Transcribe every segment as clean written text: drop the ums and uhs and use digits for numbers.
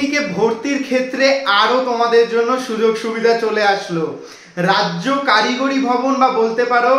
পলিটেকনিকে ভর্তির ক্ষেত্রে আরো তোমাদের জন্য সুযোগ সুবিধা চলে আসলো। রাজ্য কারিগরি ভবন বা বলতে পারো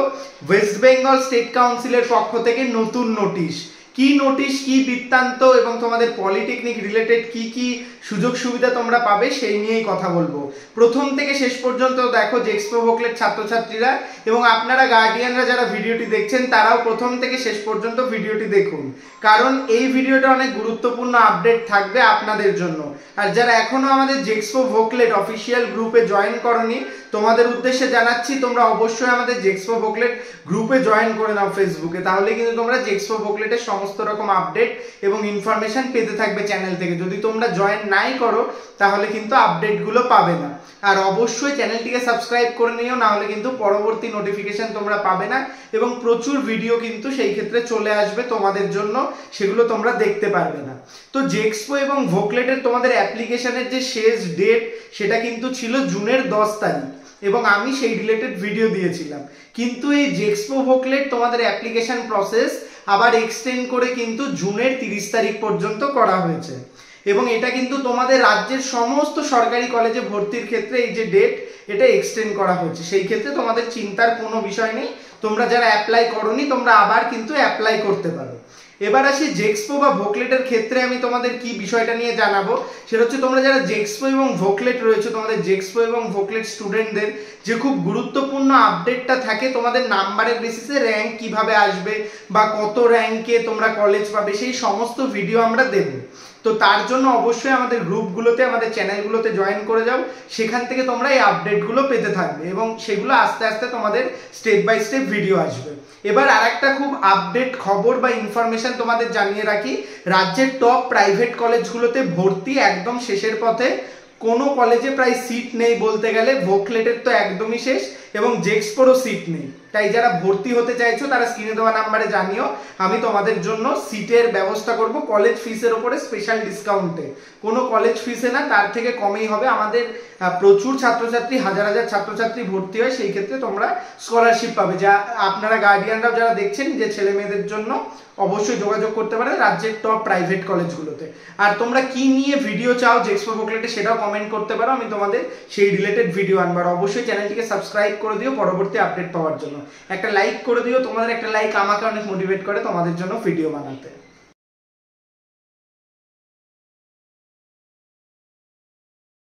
ওয়েস্ট বেঙ্গল স্টেট কাউন্সিলের পক্ষ থেকে নতুন নোটিশ, কি নোটিশ, কি বৃত্তান্ত এবং তোমাদের পলিটেকনিক রিলেটেড কি কি সুযোগ সুবিধা তোমরা পাবে সেই নিয়েই কথা বলবো। প্রথম থেকে শেষ পর্যন্ত দেখো জেক্সপো ভোকলেট ছাত্রছাত্রীরা এবং আপনারা গার্ডিয়ানরা যারা ভিডিওটি দেখছেন তারাও প্রথম থেকে শেষ পর্যন্ত ভিডিওটি দেখুন, কারণ এই ভিডিওটা অনেক গুরুত্বপূর্ণ আপডেট থাকবে আপনাদের জন্য। আর যারা এখনো আমাদের জেক্সপো ভোকলেট অফিসিয়াল গ্রুপে জয়েন করনি, তোমাদের উদ্দেশ্যে জানাচ্ছি তোমরা অবশ্যই আমাদের জেক্সপো ভোকলেট গ্রুপে জয়েন করে নাও ফেসবুকে, তাহলে কিন্তু তোমরা জেক্সপো ভোকলেটের সমস্ত রকম আপডেট এবং ইনফরমেশন পেতে থাকবে চ্যানেল থেকে। যদি তোমরা জয়েন নাই করো তাহলে কিন্তু আপডেটগুলো পাবে না। আর অবশ্যই চ্যানেলটিকে সাবস্ক্রাইব করে নিও, না হলে কিন্তু পরবর্তী নোটিফিকেশন তোমরা পাবে না এবং প্রচুর ভিডিও কিন্তু সেই ক্ষেত্রে চলে আসবে তোমাদের জন্য, সেগুলো তোমরা দেখতে পারবে না। তো জেক্সপো এবং ভোকলেটের তোমাদের অ্যাপ্লিকেশনের যে শেষ ডেট সেটা কিন্তু ছিল জুনের 10 তারিখ এবং আমি সেই রিলেটেড ভিডিও দিয়েছিলাম। কিন্তু এই জেক্সপো ভোকলেট তোমাদের অ্যাপ্লিকেশন প্রসেস আবার এক্সটেন্ড করে কিন্তু জুনের 30 তারিখ পর্যন্ত করা হয়েছে এবং এটা কিন্তু তোমাদের রাজ্যের সমস্ত সরকারি কলেজে ভর্তির ক্ষেত্রে এই যে ডেট এটা এক্সটেন্ড করা হয়েছে। সেই ক্ষেত্রে তোমাদের চিন্তার কোনো বিষয় নেই, তোমরা যারা অ্যাপ্লাই করোনি তোমরা আবার কিন্তু অ্যাপ্লাই করতে পারো। এবার আসি জেক্সপো বা ভোকলেটের ক্ষেত্রে আমি তোমাদের কি বিষয়টা নিয়ে জানাবো, সেটা হচ্ছে তোমরা যারা জেক্সপো এবং ভোকলেট রয়েছে, তোমাদের জেক্সপো এবং ভোকলেট স্টুডেন্টদের যে খুব গুরুত্বপূর্ণ আপডেটটা থাকে তোমাদের নাম্বারের বেসিসে র্যাঙ্ক কিভাবে আসবে বা কত র্যাঙ্কে তোমরা কলেজ পাবে সেই সমস্ত ভিডিও আমরা দেব। তো তার জন্য অবশ্যই আমাদের গ্রুপগুলোতে আমাদের চ্যানেলগুলোতে জয়েন করে যাও, সেখান থেকে তোমরা এই আপডেটগুলো পেতে থাকবে এবং সেগুলো আস্তে আস্তে তোমাদের স্টেপ বাই স্টেপ ভিডিও আসবে। এবার আরেকটা খুব আপডেট খবর বা ইনফরমেশন তোমাদের জানিয়ে রাখি, রাজ্যের টপ প্রাইভেট কলেজগুলোতে ভর্তি একদম শেষের পথে, কোনো কলেজে প্রায় সিট নেই বলতে গেলে, ভোকলেটের তো একদমই শেষ এবং জেক্সপোরও সিট নেই। তাই যারা ভর্তি হতে চাইছো তারা স্ক্রিনে দেওয়া নাম্বারে জানিও, আমি তোমাদের জন্য সিটের ব্যবস্থা করব কলেজ ফিসের উপরে স্পেশাল ডিসকাউন্টে। কোনো কলেজ ফিসে না, তার থেকে কমেই হবে। আমাদের প্রচুর ছাত্রছাত্রী, হাজার হাজার ছাত্রছাত্রী ভর্তি হয়, সেই ক্ষেত্রে তোমরা স্কলারশিপ পাবে। যা আপনারা গার্ডিয়ানরাও যারা দেখছেন যে ছেলে মেয়েদের জন্য অবশ্যই যোগাযোগ করতে পারেন রাজ্যের টপ প্রাইভেট কলেজগুলোতে। আর তোমরা কি নিয়ে ভিডিও চাও জেক্সপো ভোকলেটে সেটাও কমেন্ট করতে পারো, আমি তোমাদের সেই রিলেটেড ভিডিও আনবার। অবশ্যই চ্যানেলটিকে সাবস্ক্রাইব করে দিও পরবর্তী আপডেট পাওয়ার জন্য, একটা লাইক করে দিও, তোমাদের একটা লাইক আমাকে অনেক মোটিভেট করে তোমাদের জন্য ভিডিও বানাতে।